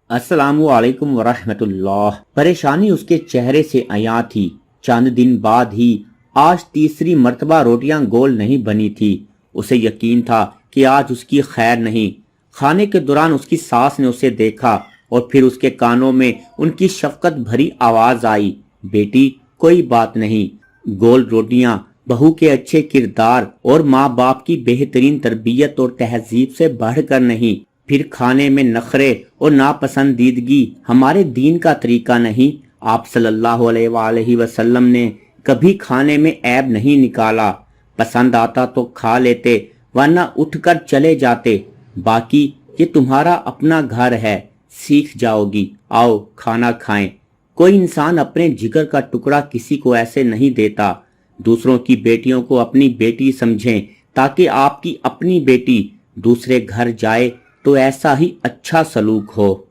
अस्सलामु अलैकुम वरहमतुल्लाह। परेशानी उसके चेहरे से आया थी। चंद दिन बाद ही आज तीसरी मर्तबा रोटियां गोल नहीं बनी थी। उसे यकीन था कि आज उसकी खैर नहीं। खाने के दौरान उसकी सास ने उसे देखा और फिर उसके कानों में उनकी शफकत भरी आवाज आई, बेटी कोई बात नहीं। गोल रोटियां बहू के अच्छे किरदार और माँ बाप की बेहतरीन तरबियत और तहजीब से बढ़कर नहीं। फिर खाने में नखरे और नापसंदीदगी हमारे दीन का तरीका नहीं। आप सल्लल्लाहु अलैहि वसल्लम ने कभी खाने में ऐब नहीं निकाला। पसंद आता तो खा लेते वरना उठकर चले जाते। बाकी ये तुम्हारा अपना घर है, सीख जाओगी, आओ खाना खाएं। कोई इंसान अपने जिगर का टुकड़ा किसी को ऐसे नहीं देता। दूसरों की बेटियों को अपनी बेटी समझें ताकि आपकी अपनी बेटी दूसरे घर जाए तो ऐसा ही अच्छा सलूक हो।